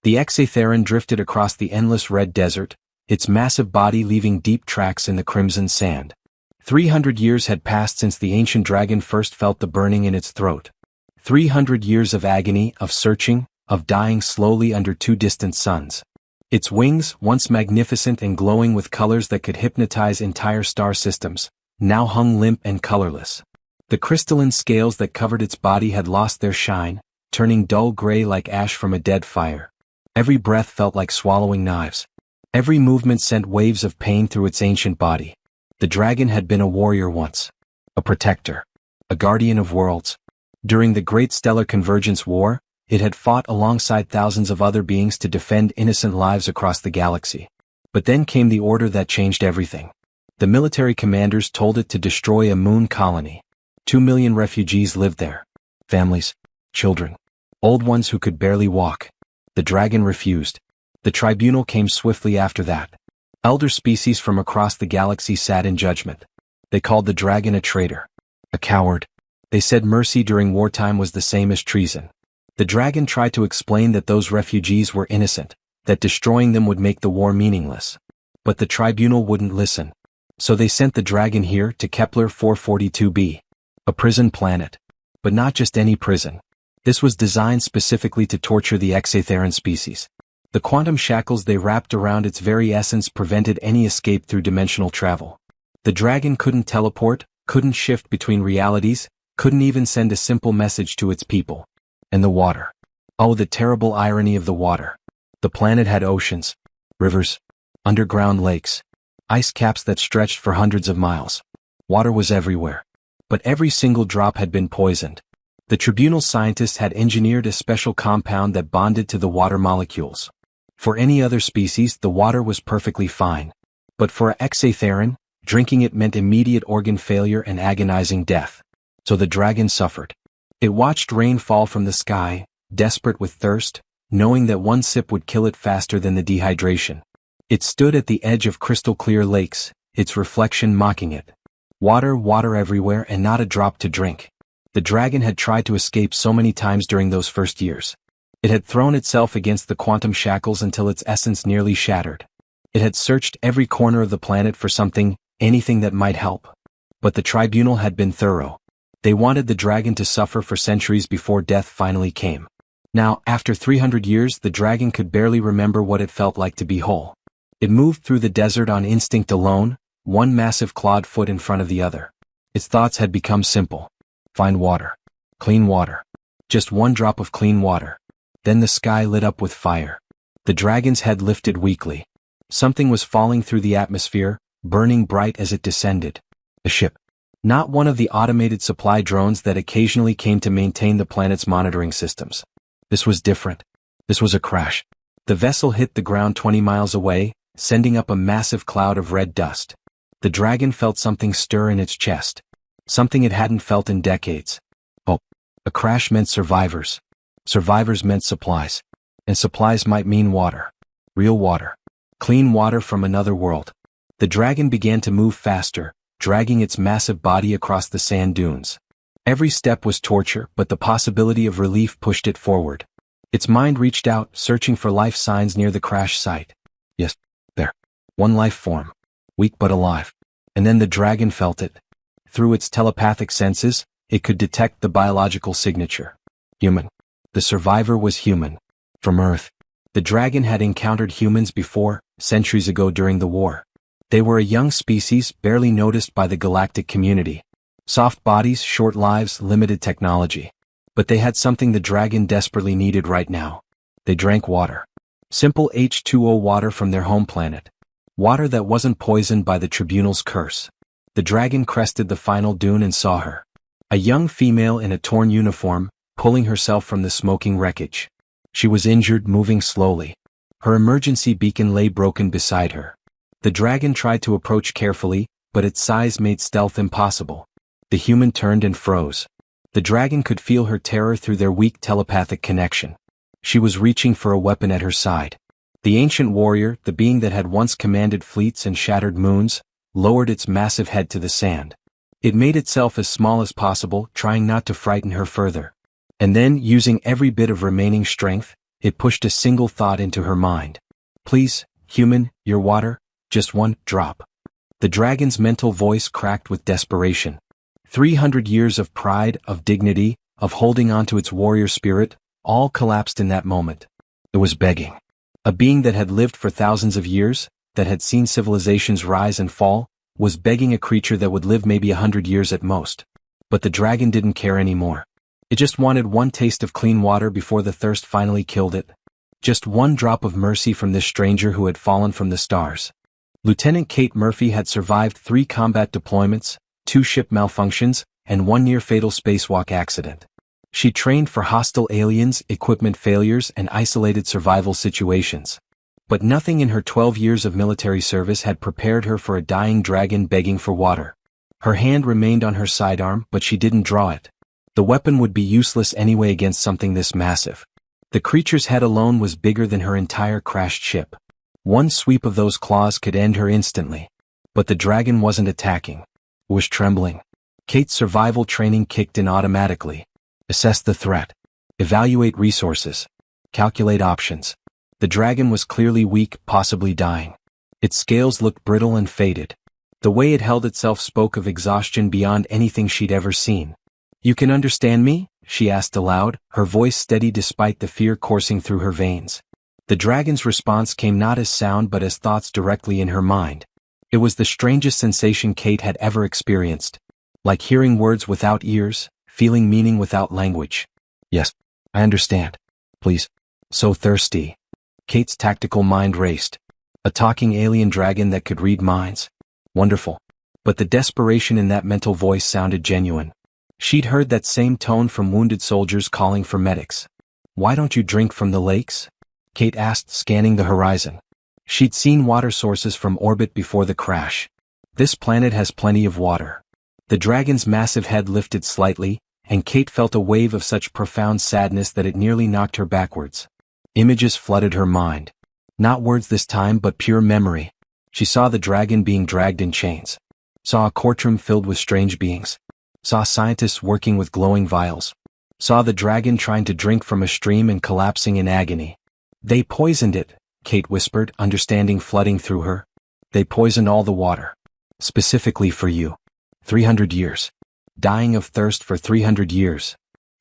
The Exatheron drifted across the endless red desert, its massive body leaving deep tracks in the crimson sand. 300 years had passed since the ancient dragon first felt the burning in its throat. 300 years of agony, of searching, of dying slowly under two distant suns. Its wings, once magnificent and glowing with colors that could hypnotize entire star systems, now hung limp and colorless. The crystalline scales that covered its body had lost their shine, turning dull gray like ash from a dead fire. Every breath felt like swallowing knives. Every movement sent waves of pain through its ancient body. The dragon had been a warrior once. A protector. A guardian of worlds. During the Great Stellar Convergence War, it had fought alongside thousands of other beings to defend innocent lives across the galaxy. But then came the order that changed everything. The military commanders told it to destroy a moon colony. 2 million refugees lived there. Families, children, old ones who could barely walk. The dragon refused. The tribunal came swiftly after that. Elder species from across the galaxy sat in judgment. They called the dragon a traitor. A coward. They said mercy during wartime was the same as treason. The dragon tried to explain that those refugees were innocent, that destroying them would make the war meaningless. But the tribunal wouldn't listen. So they sent the dragon here to Kepler 442b. A prison planet. But not just any prison. This was designed specifically to torture the Exatheron species. The quantum shackles they wrapped around its very essence prevented any escape through dimensional travel. The dragon couldn't teleport, couldn't shift between realities, couldn't even send a simple message to its people. And the water. Oh, the terrible irony of the water. The planet had oceans, rivers, underground lakes, ice caps that stretched for hundreds of miles. Water was everywhere. But every single drop had been poisoned. The tribunal scientists had engineered a special compound that bonded to the water molecules. For any other species, the water was perfectly fine. But for Exatheron, drinking it meant immediate organ failure and agonizing death. So the dragon suffered. It watched rain fall from the sky, desperate with thirst, knowing that one sip would kill it faster than the dehydration. It stood at the edge of crystal-clear lakes, its reflection mocking it. Water, water everywhere, and not a drop to drink. The dragon had tried to escape so many times during those first years. It had thrown itself against the quantum shackles until its essence nearly shattered. It had searched every corner of the planet for something, anything that might help. But the tribunal had been thorough. They wanted the dragon to suffer for centuries before death finally came. Now, after 300 years, the dragon could barely remember what it felt like to be whole. It moved through the desert on instinct alone, one massive clawed foot in front of the other. Its thoughts had become simple. Find water. Clean water. Just one drop of clean water. Then the sky lit up with fire. The dragon's head lifted weakly. Something was falling through the atmosphere, burning bright as it descended. A ship. Not one of the automated supply drones that occasionally came to maintain the planet's monitoring systems. This was different. This was a crash. The vessel hit the ground 20 miles away, sending up a massive cloud of red dust. The dragon felt something stir in its chest. Something it hadn't felt in decades. Oh, a crash meant survivors. Survivors meant supplies. And supplies might mean water. Real water. Clean water from another world. The dragon began to move faster, dragging its massive body across the sand dunes. Every step was torture, but the possibility of relief pushed it forward. Its mind reached out, searching for life signs near the crash site. Yes, there. One life form. Weak but alive. And then the dragon felt it. Through its telepathic senses, it could detect the biological signature. Human. The survivor was human. From Earth. The dragon had encountered humans before, centuries ago during the war. They were a young species, barely noticed by the galactic community. Soft bodies, short lives, limited technology. But they had something the dragon desperately needed right now. They drank water. Simple H2O water from their home planet. Water that wasn't poisoned by the tribunal's curse. The dragon crested the final dune and saw her. A young female in a torn uniform, pulling herself from the smoking wreckage. She was injured, moving slowly. Her emergency beacon lay broken beside her. The dragon tried to approach carefully, but its size made stealth impossible. The human turned and froze. The dragon could feel her terror through their weak telepathic connection. She was reaching for a weapon at her side. The ancient warrior, the being that had once commanded fleets and shattered moons, lowered its massive head to the sand. It made itself as small as possible, trying not to frighten her further. And then, using every bit of remaining strength, It pushed a single thought into her mind. Please, human, your water, just one drop. The dragon's mental voice cracked with desperation. 300 years of pride, of dignity, of holding on to its warrior spirit, all collapsed in that moment. It was begging. A being that had lived for thousands of years, that had seen civilizations rise and fall, was begging a creature that would live maybe 100 years at most. But the dragon didn't care anymore. It just wanted one taste of clean water before the thirst finally killed it. Just one drop of mercy from this stranger who had fallen from the stars. Lieutenant Kate Murphy had survived 3 combat deployments, 2 ship malfunctions, and 1 near-fatal spacewalk accident. She trained for hostile aliens, equipment failures, and isolated survival situations. But nothing in her 12 years of military service had prepared her for a dying dragon begging for water. Her hand remained on her sidearm, but she didn't draw it. The weapon would be useless anyway against something this massive. The creature's head alone was bigger than her entire crashed ship. One sweep of those claws could end her instantly. But the dragon wasn't attacking. It was trembling. Kate's survival training kicked in automatically. Assess the threat. Evaluate resources. Calculate options. The dragon was clearly weak, possibly dying. Its scales looked brittle and faded. The way it held itself spoke of exhaustion beyond anything she'd ever seen. You can understand me? She asked aloud, her voice steady despite the fear coursing through her veins. The dragon's response came not as sound but as thoughts directly in her mind. It was the strangest sensation Kate had ever experienced. Like hearing words without ears, feeling meaning without language. Yes, I understand. Please. So thirsty. Kate's tactical mind raced. A talking alien dragon that could read minds. Wonderful. But the desperation in that mental voice sounded genuine. She'd heard that same tone from wounded soldiers calling for medics. Why don't you drink from the lakes? Kate asked, scanning the horizon. She'd seen water sources from orbit before the crash. This planet has plenty of water. The dragon's massive head lifted slightly, and Kate felt a wave of such profound sadness that it nearly knocked her backwards. Images flooded her mind. Not words this time, but pure memory. She saw the dragon being dragged in chains. Saw a courtroom filled with strange beings. Saw scientists working with glowing vials. Saw the dragon trying to drink from a stream and collapsing in agony. They poisoned it, Kate whispered, understanding flooding through her. They poisoned all the water. Specifically for you. 300 years. Dying of thirst for 300 years.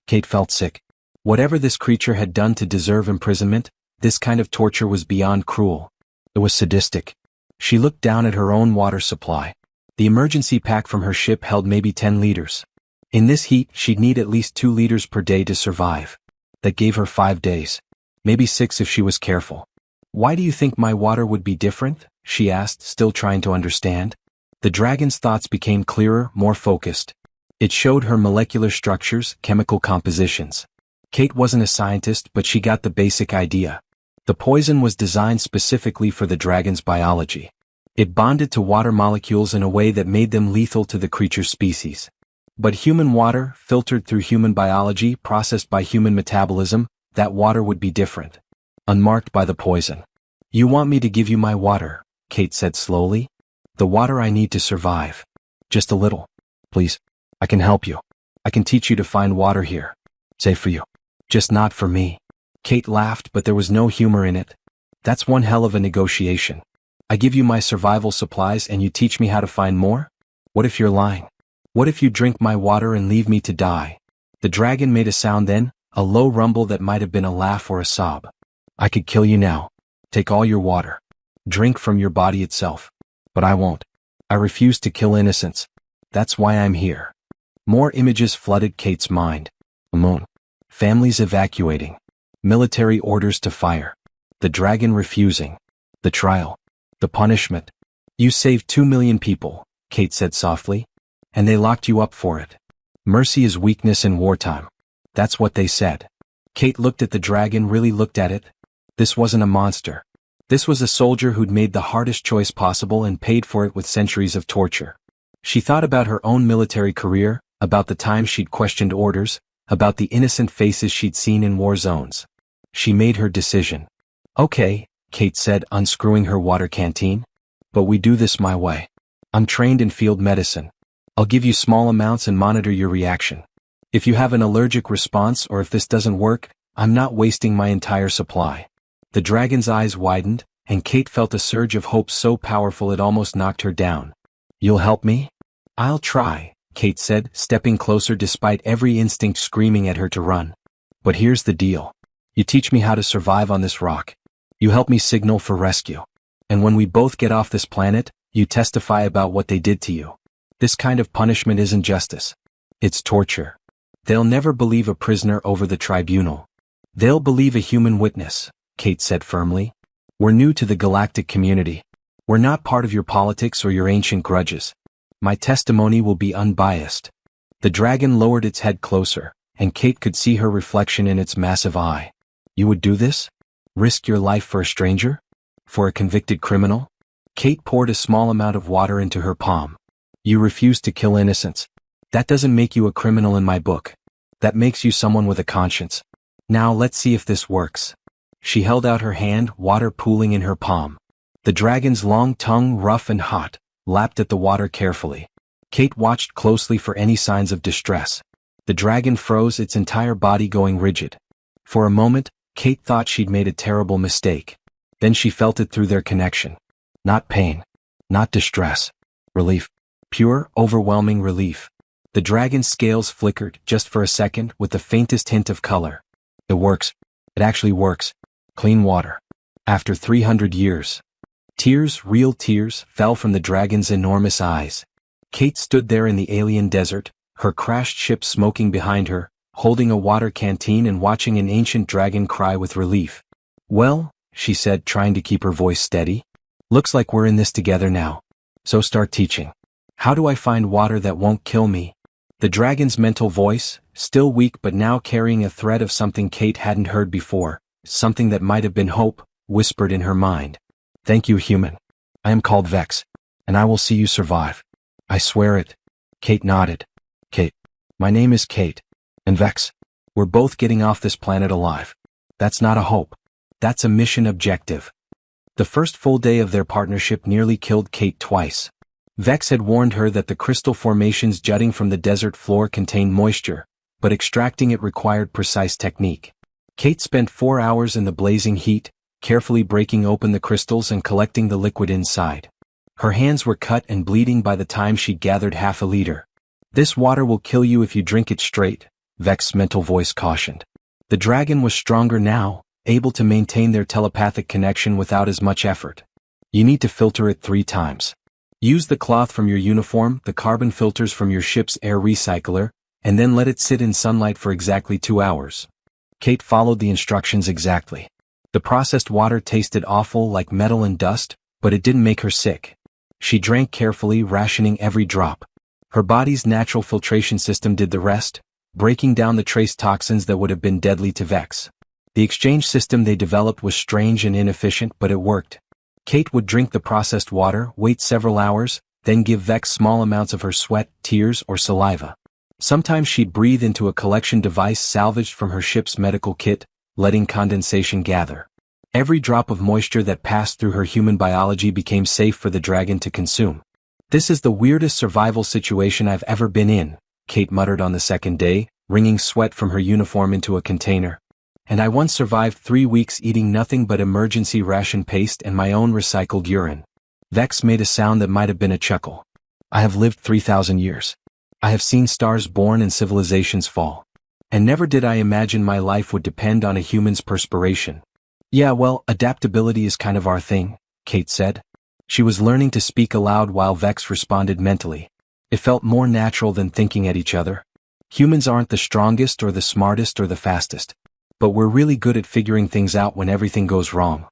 Kate felt sick. Whatever this creature had done to deserve imprisonment, this kind of torture was beyond cruel. It was sadistic. She looked down at her own water supply. The emergency pack from her ship held maybe 10 liters. In this heat, she'd need at least 2 liters per day to survive. That gave her 5 days. Maybe 6 if she was careful. Why do you think my water would be different? She asked, still trying to understand. The dragon's thoughts became clearer, more focused. It showed her molecular structures, chemical compositions. Kate wasn't a scientist, but she got the basic idea. The poison was designed specifically for the dragon's biology. It bonded to water molecules in a way that made them lethal to the creature's species. But human water, filtered through human biology, processed by human metabolism, that water would be different. Unmarked by the poison. You want me to give you my water, Kate said slowly. The water I need to survive. Just a little. Please. I can help you. I can teach you to find water here. Safe for you. Just not for me. Kate laughed, but there was no humor in it. That's one hell of a negotiation. I give you my survival supplies and you teach me how to find more? What if you're lying? What if you drink my water and leave me to die? The dragon made a sound then, a low rumble that might have been a laugh or a sob. I could kill you now. Take all your water. Drink from your body itself. But I won't. I refuse to kill innocents. That's why I'm here. More images flooded Kate's mind. A moon. Families evacuating. Military orders to fire. The dragon refusing. The trial. The punishment. You saved 2 million people, Kate said softly. And they locked you up for it. Mercy is weakness in wartime. That's what they said. Kate looked at the dragon, really looked at it. This wasn't a monster. This was a soldier who'd made the hardest choice possible and paid for it with centuries of torture. She thought about her own military career, about the times she'd questioned orders, about the innocent faces she'd seen in war zones. She made her decision. Okay, Kate said, unscrewing her water canteen. But we do this my way. I'm trained in field medicine. I'll give you small amounts and monitor your reaction. If you have an allergic response or if this doesn't work, I'm not wasting my entire supply. The dragon's eyes widened, and Kate felt a surge of hope so powerful it almost knocked her down. You'll help me? I'll try, Kate said, stepping closer despite every instinct screaming at her to run. But here's the deal. You teach me how to survive on this rock. You help me signal for rescue. And when we both get off this planet, you testify about what they did to you. This kind of punishment isn't justice. It's torture. They'll never believe a prisoner over the tribunal. They'll believe a human witness, Kate said firmly. We're new to the galactic community. We're not part of your politics or your ancient grudges. My testimony will be unbiased. The dragon lowered its head closer, and Kate could see her reflection in its massive eye. You would do this? Risk your life for a stranger? For a convicted criminal? Kate poured a small amount of water into her palm. You refuse to kill innocents. That doesn't make you a criminal in my book. That makes you someone with a conscience. Now let's see if this works. She held out her hand, water pooling in her palm. The dragon's long tongue, rough and hot, lapped at the water carefully. Kate watched closely for any signs of distress. The dragon froze, its entire body going rigid. For a moment, Kate thought she'd made a terrible mistake. Then she felt it through their connection. Not pain. Not distress. Relief. Pure, overwhelming relief. The dragon's scales flickered, just for a second, with the faintest hint of color. It works. It actually works. Clean water. After 300 years. Tears, real tears, fell from the dragon's enormous eyes. Kate stood there in the alien desert, her crashed ship smoking behind her, holding a water canteen and watching an ancient dragon cry with relief. Well, she said, trying to keep her voice steady. Looks like we're in this together now. So start teaching. How do I find water that won't kill me? The dragon's mental voice, still weak but now carrying a thread of something Kate hadn't heard before, something that might have been hope, whispered in her mind. Thank you, human. I am called Vex, and I will see you survive. I swear it. Kate nodded. Kate. My name is Kate. And Vex. We're both getting off this planet alive. That's not a hope. That's a mission objective. The first full day of their partnership nearly killed Kate twice. Vex had warned her that the crystal formations jutting from the desert floor contained moisture, but extracting it required precise technique. Kate spent 4 hours in the blazing heat, carefully breaking open the crystals and collecting the liquid inside. Her hands were cut and bleeding by the time she'd gathered half a liter. This water will kill you if you drink it straight, Vex's mental voice cautioned. The dragon was stronger now, able to maintain their telepathic connection without as much effort. You need to filter it 3 times. Use the cloth from your uniform, the carbon filters from your ship's air recycler, and then let it sit in sunlight for exactly 2 hours. Kate followed the instructions exactly. The processed water tasted awful, like metal and dust, but it didn't make her sick. She drank carefully, rationing every drop. Her body's natural filtration system did the rest, breaking down the trace toxins that would have been deadly to Vex. The exchange system they developed was strange and inefficient, but it worked. Kate would drink the processed water, wait several hours, then give Vex small amounts of her sweat, tears, or saliva. Sometimes she'd breathe into a collection device salvaged from her ship's medical kit, letting condensation gather. Every drop of moisture that passed through her human biology became safe for the dragon to consume. This is the weirdest survival situation I've ever been in, Kate muttered on the second day, wringing sweat from her uniform into a container. And I once survived 3 weeks eating nothing but emergency ration paste and my own recycled urine. Vex made a sound that might have been a chuckle. I have lived 3,000 years. I have seen stars born and civilizations fall. And never did I imagine my life would depend on a human's perspiration. Yeah, well, adaptability is kind of our thing, Kate said. She was learning to speak aloud while Vex responded mentally. It felt more natural than thinking at each other. Humans aren't the strongest or the smartest or the fastest. But we're really good at figuring things out when everything goes wrong.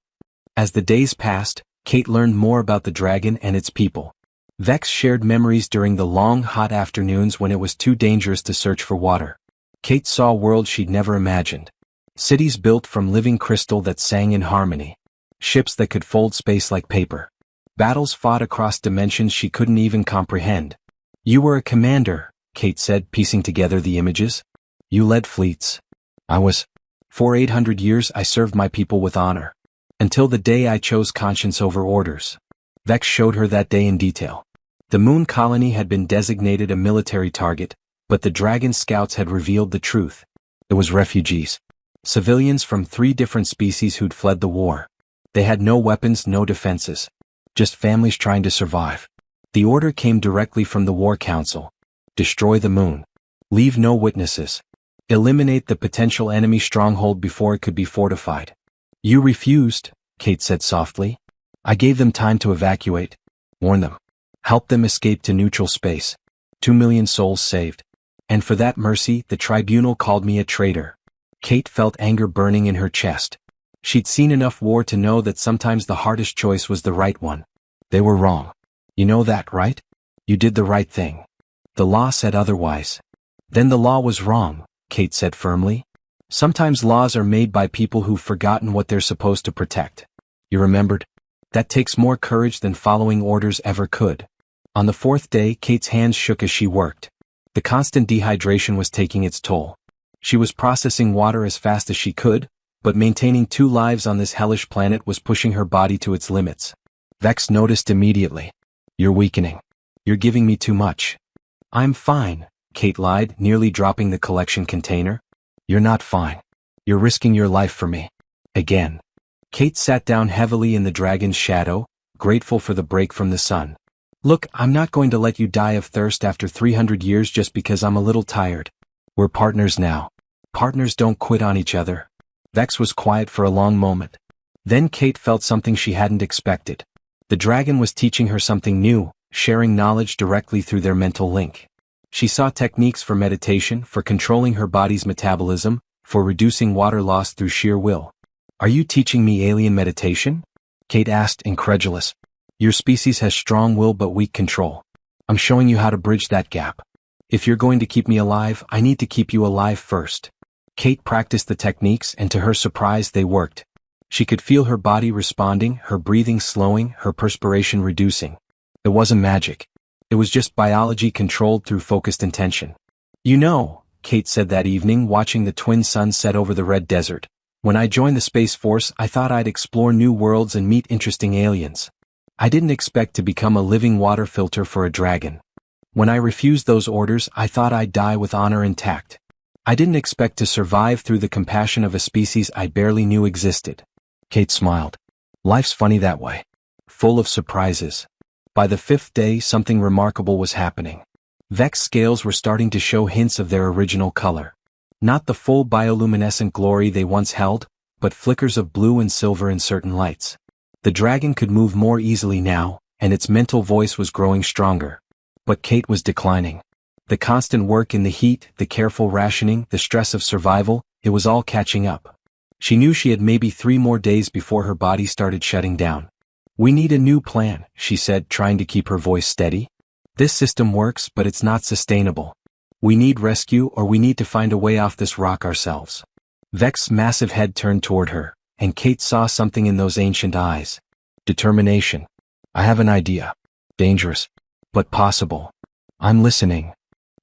As the days passed, Kate learned more about the dragon and its people. Vex shared memories during the long, hot afternoons when it was too dangerous to search for water. Kate saw worlds she'd never imagined. Cities built from living crystal that sang in harmony. Ships that could fold space like paper. Battles fought across dimensions she couldn't even comprehend. You were a commander, Kate said, piecing together the images. You led fleets. I was. For 800 years I served my people with honor. Until the day I chose conscience over orders. Vex showed her that day in detail. The moon colony had been designated a military target, but the dragon scouts had revealed the truth. It was refugees. Civilians from 3 different species who'd fled the war. They had no weapons, no defenses. Just families trying to survive. The order came directly from the War Council. Destroy the moon. Leave no witnesses. Eliminate the potential enemy stronghold before it could be fortified. You refused, Kate said softly. I gave them time to evacuate. Warn them. Help them escape to neutral space. 2 million souls saved. And for that mercy, the tribunal called me a traitor. Kate felt anger burning in her chest. She'd seen enough war to know that sometimes the hardest choice was the right one. They were wrong. You know that, right? You did the right thing. The law said otherwise. Then the law was wrong, Kate said firmly. Sometimes laws are made by people who've forgotten what they're supposed to protect. You remembered? That takes more courage than following orders ever could. On the 4th day, Kate's hands shook as she worked. The constant dehydration was taking its toll. She was processing water as fast as she could, but maintaining 2 lives on this hellish planet was pushing her body to its limits. Vex noticed immediately. You're weakening. You're giving me too much. I'm fine, Kate lied, nearly dropping the collection container. You're not fine. You're risking your life for me. Again. Kate sat down heavily in the dragon's shadow, grateful for the break from the sun. Look, I'm not going to let you die of thirst after 300 years just because I'm a little tired. We're partners now. Partners don't quit on each other. Vex was quiet for a long moment. Then Kate felt something she hadn't expected. The dragon was teaching her something new, sharing knowledge directly through their mental link. She saw techniques for meditation, for controlling her body's metabolism, for reducing water loss through sheer will. Are you teaching me alien meditation? Kate asked, incredulous. Your species has strong will but weak control. I'm showing you how to bridge that gap. If you're going to keep me alive, I need to keep you alive first. Kate practiced the techniques, and to her surprise they worked. She could feel her body responding, her breathing slowing, her perspiration reducing. It wasn't magic. It was just biology controlled through focused intention. You know, Kate said that evening watching the twin suns set over the red desert. When I joined the Space Force, I thought I'd explore new worlds and meet interesting aliens. I didn't expect to become a living water filter for a dragon. When I refused those orders, I thought I'd die with honor intact. I didn't expect to survive through the compassion of a species I barely knew existed. Kate smiled. Life's funny that way. Full of surprises. By the 5th day, something remarkable was happening. Vex scales were starting to show hints of their original color. Not the full bioluminescent glory they once held, but flickers of blue and silver in certain lights. The dragon could move more easily now, and its mental voice was growing stronger. But Kate was declining. The constant work in the heat, the careful rationing, the stress of survival, it was all catching up. She knew she had maybe 3 more days before her body started shutting down. We need a new plan, she said, trying to keep her voice steady. This system works, but it's not sustainable. We need rescue, or we need to find a way off this rock ourselves. Vex's massive head turned toward her, and Kate saw something in those ancient eyes. Determination. I have an idea. Dangerous. But possible. I'm listening.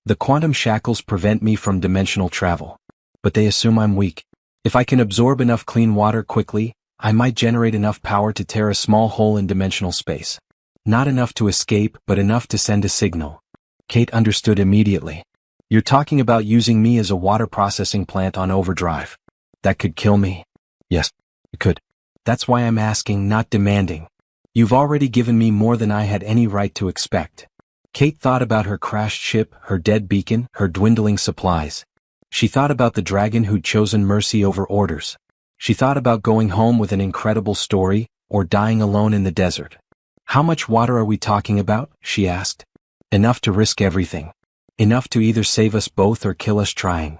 The quantum shackles prevent me from dimensional travel. But they assume I'm weak. If I can absorb enough clean water quickly, I might generate enough power to tear a small hole in dimensional space. Not enough to escape, but enough to send a signal. Kate understood immediately. You're talking about using me as a water processing plant on overdrive. That could kill me. Yes, it could. That's why I'm asking, not demanding. You've already given me more than I had any right to expect. Kate thought about her crashed ship, her dead beacon, her dwindling supplies. She thought about the dragon who'd chosen mercy over orders. She thought about going home with an incredible story, or dying alone in the desert. How much water are we talking about? She asked. Enough to risk everything. Enough to either save us both or kill us trying.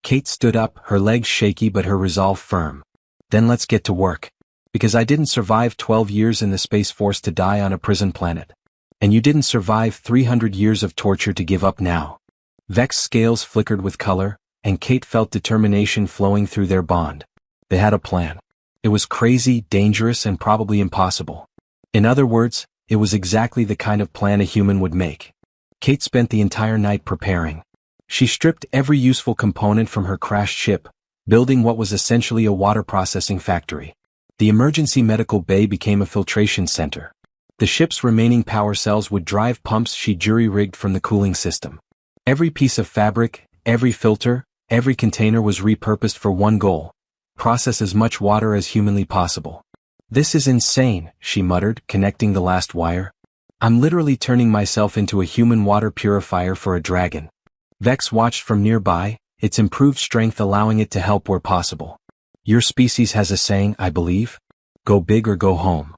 Kate stood up, her legs shaky but her resolve firm. Then let's get to work. Because I didn't survive 12 years in the Space Force to die on a prison planet. And you didn't survive 300 years of torture to give up now. Vex's scales flickered with color, and Kate felt determination flowing through their bond. They had a plan. It was crazy, dangerous, and probably impossible. In other words, it was exactly the kind of plan a human would make. Kate spent the entire night preparing. She stripped every useful component from her crashed ship, building what was essentially a water processing factory. The emergency medical bay became a filtration center. The ship's remaining power cells would drive pumps she jury-rigged from the cooling system. Every piece of fabric, every filter, every container was repurposed for one goal: Process as much water as humanly possible. This is insane, she muttered, connecting the last wire. I'm literally turning myself into a human water purifier for a dragon. Vex watched from nearby, its improved strength allowing it to help where possible. Your species has a saying, I believe. Go big or go home.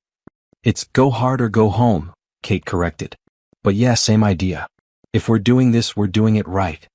It's go hard or go home, Kate corrected. But yeah, same idea. If we're doing this, we're doing it right.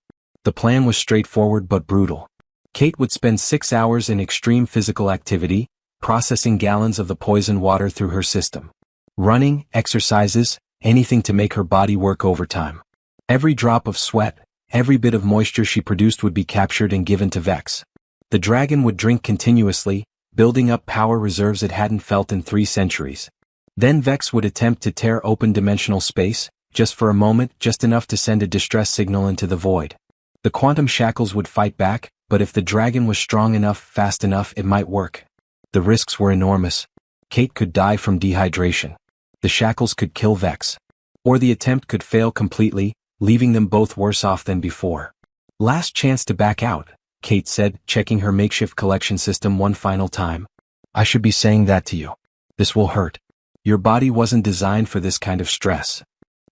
The plan was straightforward but brutal. Kate would spend 6 hours in extreme physical activity, processing gallons of the poison water through her system. Running, exercises, anything to make her body work overtime. Every drop of sweat, every bit of moisture she produced would be captured and given to Vex. The dragon would drink continuously, building up power reserves it hadn't felt in 3 centuries. Then Vex would attempt to tear open dimensional space, just for a moment, just enough to send a distress signal into the void. The quantum shackles would fight back, but if the dragon was strong enough, fast enough, it might work. The risks were enormous. Kate could die from dehydration. The shackles could kill Vex. Or the attempt could fail completely, leaving them both worse off than before. Last chance to back out, Kate said, checking her makeshift collection system one final time. I should be saying that to you. This will hurt. Your body wasn't designed for this kind of stress.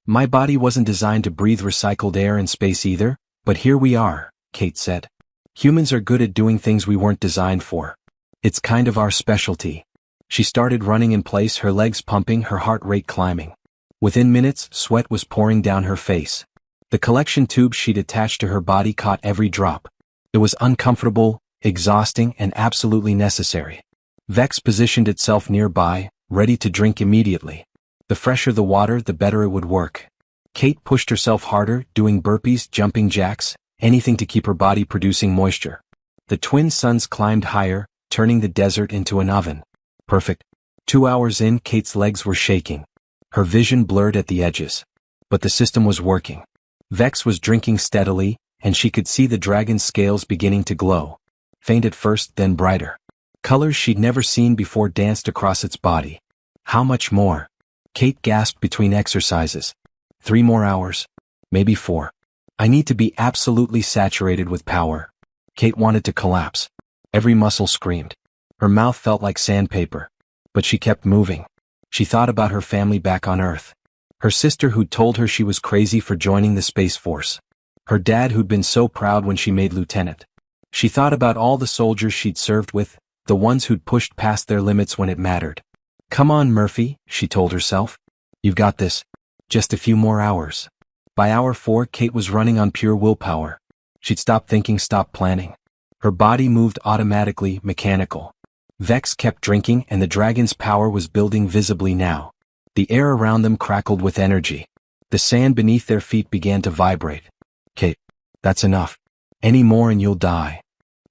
My body wasn't designed to breathe recycled air in space either, but here we are, Kate said. Humans are good at doing things we weren't designed for. It's kind of our specialty. She started running in place, her legs pumping, her heart rate climbing. Within minutes, sweat was pouring down her face. The collection tube she'd attached to her body caught every drop. It was uncomfortable, exhausting, and absolutely necessary. Vex positioned itself nearby, ready to drink immediately. The fresher the water, the better it would work. Kate pushed herself harder, doing burpees, jumping jacks, anything to keep her body producing moisture. The twin suns climbed higher, turning the desert into an oven. Perfect. 2 hours in, Kate's legs were shaking. Her vision blurred at the edges. But the system was working. Vex was drinking steadily, and she could see the dragon's scales beginning to glow. Faint at first, then brighter. Colors she'd never seen before danced across its body. How much more? Kate gasped between exercises. 3 more hours. Maybe 4. I need to be absolutely saturated with power. Kate wanted to collapse. Every muscle screamed. Her mouth felt like sandpaper. But she kept moving. She thought about her family back on Earth. Her sister who'd told her she was crazy for joining the Space Force. Her dad who'd been so proud when she made lieutenant. She thought about all the soldiers she'd served with, the ones who'd pushed past their limits when it mattered. Come on, Murphy, she told herself. You've got this. Just a few more hours. By hour 4, Kate was running on pure willpower. She'd stopped thinking, stopped planning. Her body moved automatically, mechanical. Vex kept drinking, and the dragon's power was building visibly now. The air around them crackled with energy. The sand beneath their feet began to vibrate. Kate, that's enough. Any more and you'll die.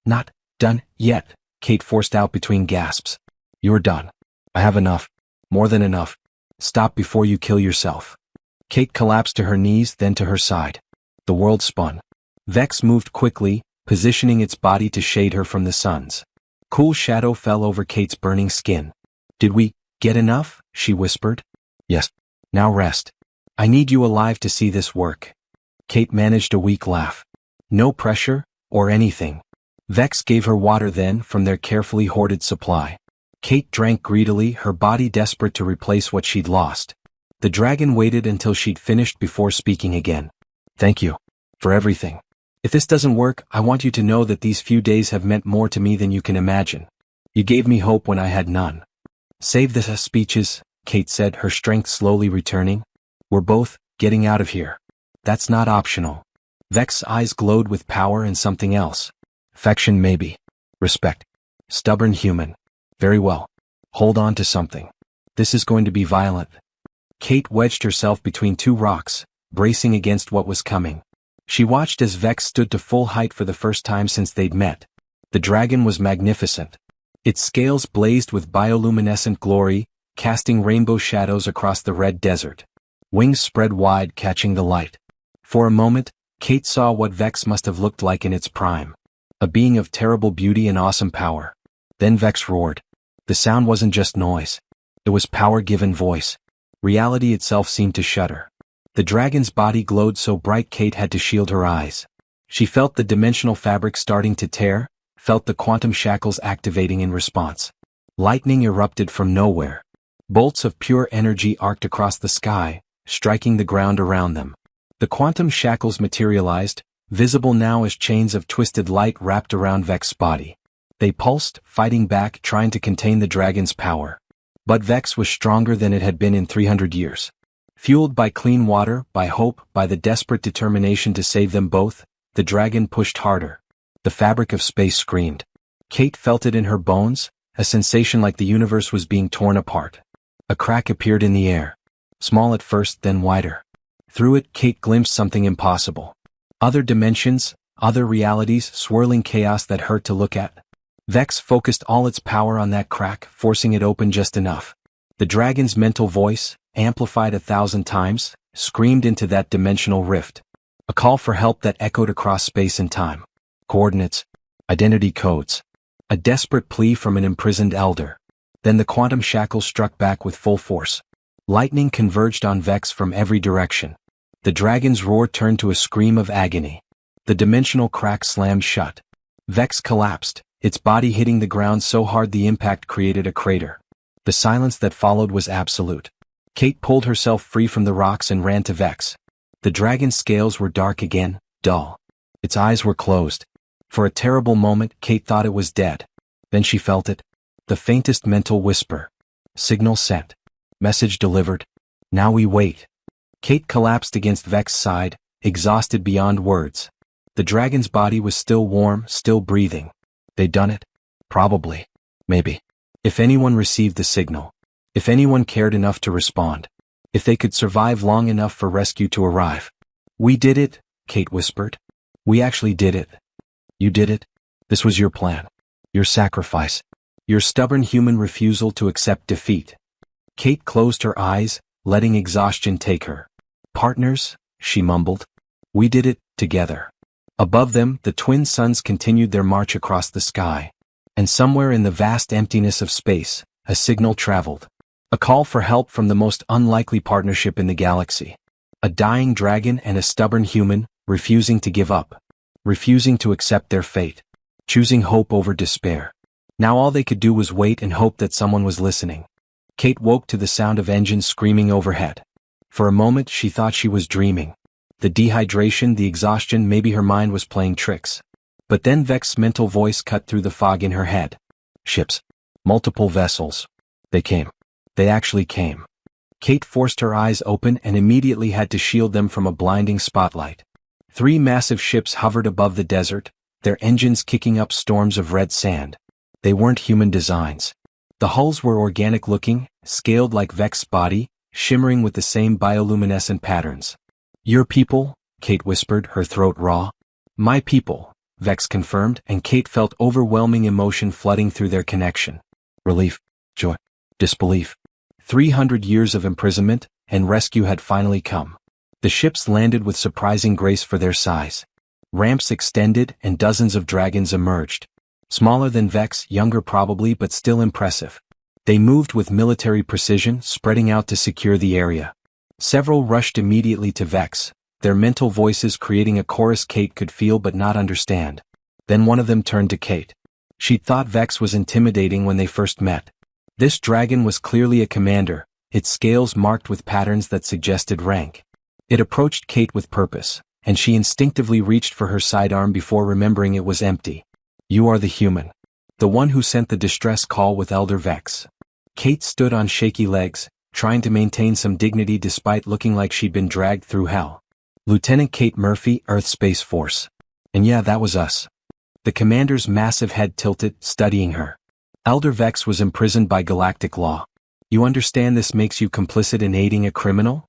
Not done yet, Kate forced out between gasps. You're done. I have enough. More than enough. Stop before you kill yourself. Kate collapsed to her knees, then to her side. The world spun. Vex moved quickly, positioning its body to shade her from the suns. Cool shadow fell over Kate's burning skin. Did we get enough? She whispered. Yes. Now rest. I need you alive to see this work. Kate managed a weak laugh. No pressure, or anything. Vex gave her water then, from their carefully hoarded supply. Kate drank greedily, her body desperate to replace what she'd lost. The dragon waited until she'd finished before speaking again. Thank you. For everything. If this doesn't work, I want you to know that these few days have meant more to me than you can imagine. You gave me hope when I had none. Save the speeches, Kate said, her strength slowly returning. We're both getting out of here. That's not optional. Vex's eyes glowed with power and something else. Affection maybe. Respect. Stubborn human. Very well. Hold on to something. This is going to be violent. Kate wedged herself between 2 rocks, bracing against what was coming. She watched as Vex stood to full height for the first time since they'd met. The dragon was magnificent. Its scales blazed with bioluminescent glory, casting rainbow shadows across the red desert. Wings spread wide, catching the light. For a moment, Kate saw what Vex must have looked like in its prime. A being of terrible beauty and awesome power. Then Vex roared. The sound wasn't just noise. It was power given voice. Reality itself seemed to shudder. The dragon's body glowed so bright Kate had to shield her eyes. She felt the dimensional fabric starting to tear, felt the quantum shackles activating in response. Lightning erupted from nowhere. Bolts of pure energy arced across the sky, striking the ground around them. The quantum shackles materialized, visible now as chains of twisted light wrapped around Vex's body. They pulsed, fighting back, trying to contain the dragon's power. But Vex was stronger than it had been in 300 years. Fueled by clean water, by hope, by the desperate determination to save them both, the dragon pushed harder. The fabric of space screamed. Kate felt it in her bones, a sensation like the universe was being torn apart. A crack appeared in the air. Small at first, then wider. Through it, Kate glimpsed something impossible. Other dimensions, other realities, swirling chaos that hurt to look at. Vex focused all its power on that crack, forcing it open just enough. The dragon's mental voice, amplified 1,000 times, screamed into that dimensional rift. A call for help that echoed across space and time. Coordinates. Identity codes. A desperate plea from an imprisoned elder. Then the quantum shackles struck back with full force. Lightning converged on Vex from every direction. The dragon's roar turned to a scream of agony. The dimensional crack slammed shut. Vex collapsed, its body hitting the ground so hard the impact created a crater. The silence that followed was absolute. Kate pulled herself free from the rocks and ran to Vex. The dragon's scales were dark again, dull. Its eyes were closed. For a terrible moment, Kate thought it was dead. Then she felt it. The faintest mental whisper. Signal sent. Message delivered. Now we wait. Kate collapsed against Vex's side, exhausted beyond words. The dragon's body was still warm, still breathing. They'd done it? Probably. Maybe. If anyone received the signal. If anyone cared enough to respond. If they could survive long enough for rescue to arrive. We did it, Kate whispered. We actually did it. You did it? This was your plan. Your sacrifice. Your stubborn human refusal to accept defeat. Kate closed her eyes, letting exhaustion take her. Partners, she mumbled. We did it, together. Above them, the twin suns continued their march across the sky. And somewhere in the vast emptiness of space, a signal traveled. A call for help from the most unlikely partnership in the galaxy. A dying dragon and a stubborn human, refusing to give up. Refusing to accept their fate. Choosing hope over despair. Now all they could do was wait and hope that someone was listening. Kate woke to the sound of engines screaming overhead. For a moment she thought she was dreaming. The dehydration, the exhaustion, maybe her mind was playing tricks. But then Vex's mental voice cut through the fog in her head. Ships. Multiple vessels. They came. They actually came. Kate forced her eyes open and immediately had to shield them from a blinding spotlight. 3 massive ships hovered above the desert, their engines kicking up storms of red sand. They weren't human designs. The hulls were organic-looking, scaled like Vex's body, shimmering with the same bioluminescent patterns. Your people, Kate whispered, her throat raw. My people, Vex confirmed, and Kate felt overwhelming emotion flooding through their connection. Relief, joy, disbelief. 300 years of imprisonment, and rescue had finally come. The ships landed with surprising grace for their size. Ramps extended and dozens of dragons emerged. Smaller than Vex, younger probably, but still impressive. They moved with military precision, spreading out to secure the area. Several rushed immediately to Vex, their mental voices creating a chorus Kate could feel but not understand. Then one of them turned to Kate. She'd thought Vex was intimidating when they first met. This dragon was clearly a commander, its scales marked with patterns that suggested rank. It approached Kate with purpose, and she instinctively reached for her sidearm before remembering it was empty. You are the human. The one who sent the distress call with Elder Vex. Kate stood on shaky legs, trying to maintain some dignity despite looking like she'd been dragged through hell. Lieutenant Kate Murphy, Earth Space Force. And yeah, that was us. The commander's massive head tilted, studying her. Elder Vex was imprisoned by galactic law. You understand this makes you complicit in aiding a criminal?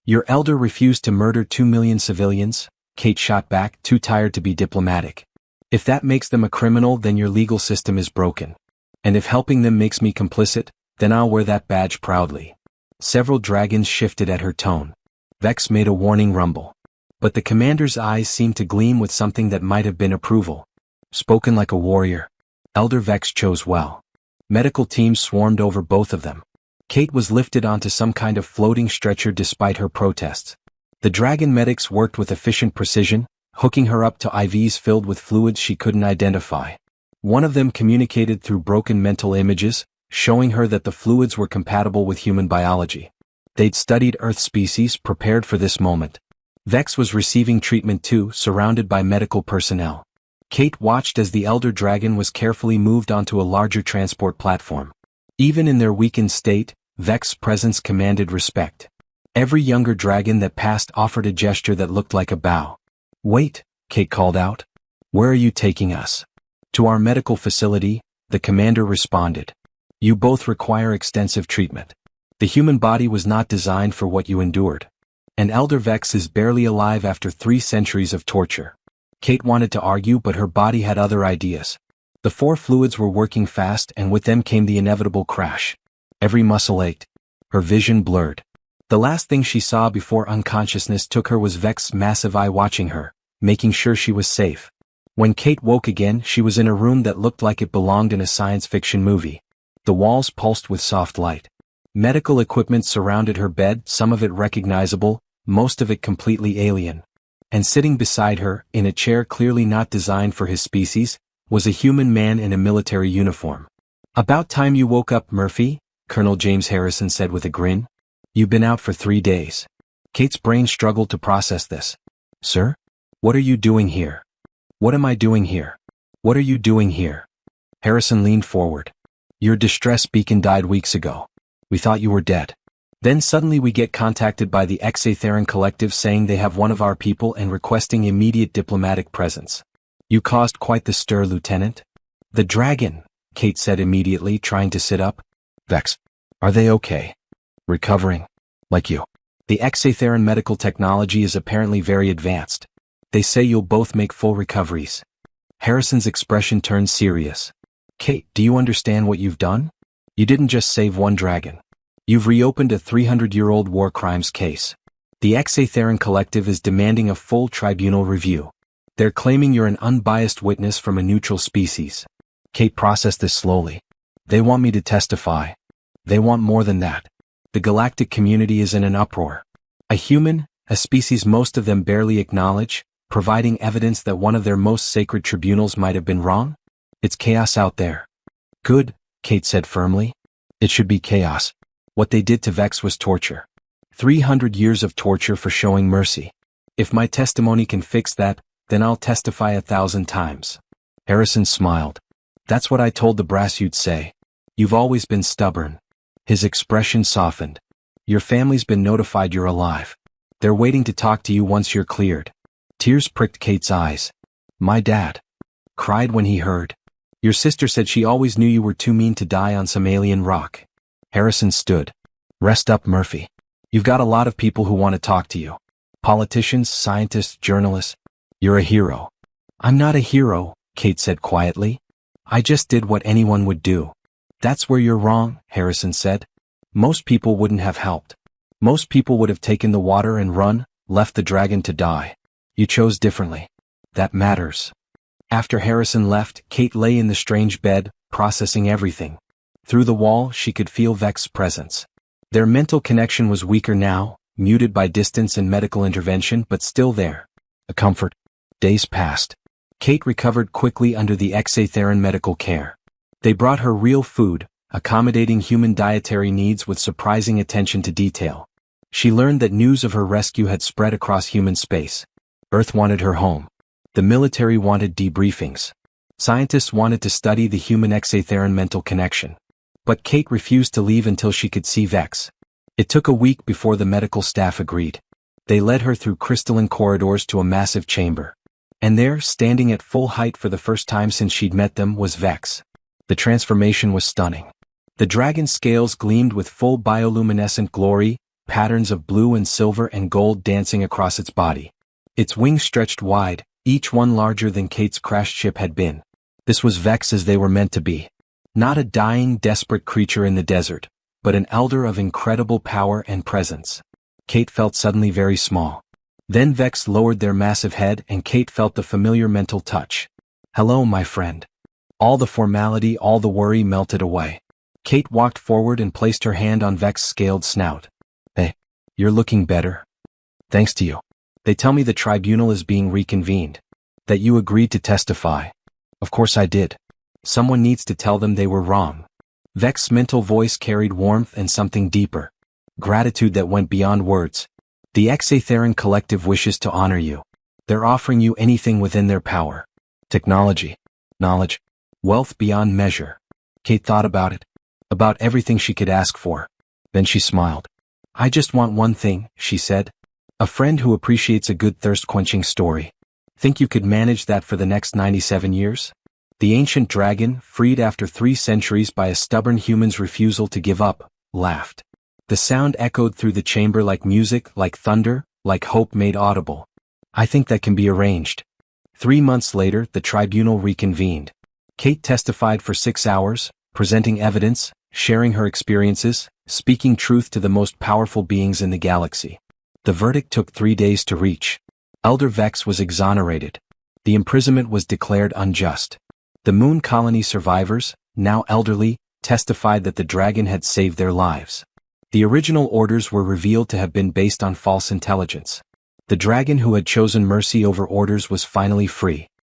Your elder refused to murder 2 million civilians, Kate shot back, too tired to be diplomatic. If that makes them a criminal, then your legal system is broken. And if helping them makes me complicit, then I'll wear that badge proudly. Several dragons shifted at her tone. Vex made a warning rumble. But the commander's eyes seemed to gleam with something that might have been approval. Spoken like a warrior. Elder Vex chose well. Medical teams swarmed over both of them. Kate was lifted onto some kind of floating stretcher despite her protests. The dragon medics worked with efficient precision, hooking her up to IVs filled with fluids she couldn't identify. One of them communicated through broken mental images, showing her that the fluids were compatible with human biology. They'd studied Earth species prepared for this moment. Vex was receiving treatment too, surrounded by medical personnel. Kate watched as the elder dragon was carefully moved onto a larger transport platform. Even in their weakened state, Vex's presence commanded respect. Every younger dragon that passed offered a gesture that looked like a bow. "Wait," Kate called out. "Where are you taking us?" "To our medical facility," the commander responded. "You both require extensive treatment. The human body was not designed for what you endured. And Elder Vex is barely alive after 3 centuries of torture." Kate wanted to argue, but her body had other ideas. The 4 fluids were working fast, and with them came the inevitable crash. Every muscle ached. Her vision blurred. The last thing she saw before unconsciousness took her was Vex's massive eye watching her, making sure she was safe. When Kate woke again, she was in a room that looked like it belonged in a science fiction movie. The walls pulsed with soft light. Medical equipment surrounded her bed, some of it recognizable, most of it completely alien. And sitting beside her, in a chair clearly not designed for his species, was a human man in a military uniform. "About time you woke up, Murphy," Colonel James Harrison said with a grin. "You've been out for 3 days." Kate's brain struggled to process this. "Sir? What are you doing here? What am I doing here? What are you doing here?" Harrison leaned forward. "Your distress beacon died weeks ago. We thought you were dead. Then suddenly we get contacted by the HFY Collective saying they have one of our people and requesting immediate diplomatic presence. You caused quite the stir, Lieutenant." "The dragon," Kate said immediately, trying to sit up. "Vex, are they okay? Recovering? Like you?" "The HFY medical technology is apparently very advanced. They say you'll both make full recoveries." Harrison's expression turned serious. "Kate, do you understand what you've done? You didn't just save one dragon. You've reopened a 300-year-old war crimes case. The HFY Collective is demanding a full tribunal review. They're claiming you're an unbiased witness from a neutral species." Kate processed this slowly. "They want me to testify. They want more than that. The galactic community is in an uproar. A human, a species most of them barely acknowledge, providing evidence that one of their most sacred tribunals might have been wrong? It's chaos out there." "Good," Kate said firmly. "It should be chaos. What they did to Vex was torture. 300 years of torture for showing mercy. If my testimony can fix that, then I'll testify 1,000 times." Harrison smiled. "That's what I told the brass you'd say. You've always been stubborn." His expression softened. "Your family's been notified you're alive. They're waiting to talk to you once you're cleared." Tears pricked Kate's eyes. "My dad cried when he heard. Your sister said she always knew you were too mean to die on some alien rock." Harrison stood. "Rest up, Murphy. You've got a lot of people who want to talk to you. Politicians, scientists, journalists. You're a hero." "I'm not a hero," Kate said quietly. "I just did what anyone would do." "That's where you're wrong," Harrison said. "Most people wouldn't have helped. Most people would have taken the water and run, left the dragon to die. You chose differently. That matters." After Harrison left, Kate lay in the strange bed, processing everything. Through the wall, she could feel Vex's presence. Their mental connection was weaker now, muted by distance and medical intervention, but still there. A comfort. Days passed. Kate recovered quickly under the HFY medical care. They brought her real food, accommodating human dietary needs with surprising attention to detail. She learned that news of her rescue had spread across human space. Earth wanted her home. The military wanted debriefings. Scientists wanted to study the human HFY mental connection. But Kate refused to leave until she could see Vex. It took a week before the medical staff agreed. They led her through crystalline corridors to a massive chamber. And there, standing at full height for the first time since she'd met them, was Vex. The transformation was stunning. The dragon's scales gleamed with full bioluminescent glory, patterns of blue and silver and gold dancing across its body. Its wings stretched wide, each one larger than Kate's crashed ship had been. This was Vex as they were meant to be. Not a dying, desperate creature in the desert, but an elder of incredible power and presence. Kate felt suddenly very small. Then Vex lowered their massive head and Kate felt the familiar mental touch. "Hello, my friend." All the formality, all the worry melted away. Kate walked forward and placed her hand on Vex's scaled snout. "Hey, you're looking better. Thanks to you. They tell me the tribunal is being reconvened. That you agreed to testify." "Of course I did." Someone needs to tell them they were wrong. Vex's mental voice carried warmth and something deeper. Gratitude that went beyond words. The Exatheran Collective wishes to honor you. They're offering you anything within their power. Technology. Knowledge. Wealth beyond measure. Kate thought about it. About everything she could ask for. Then she smiled. I just want one thing, she said. A friend who appreciates a good thirst-quenching story. Think you could manage that for the next 97 years? The ancient dragon, freed after 3 centuries by a stubborn human's refusal to give up, laughed. The sound echoed through the chamber like music, like thunder, like hope made audible. I think that can be arranged. 3 months later, the tribunal reconvened. Kate testified for 6 hours, presenting evidence, sharing her experiences, speaking truth to the most powerful beings in the galaxy. The verdict took 3 days to reach. Elder Vex was exonerated. The imprisonment was declared unjust. The moon colony survivors, now elderly, testified that the dragon had saved their lives. The original orders were revealed to have been based on false intelligence. The dragon who had chosen mercy over orders was finally free.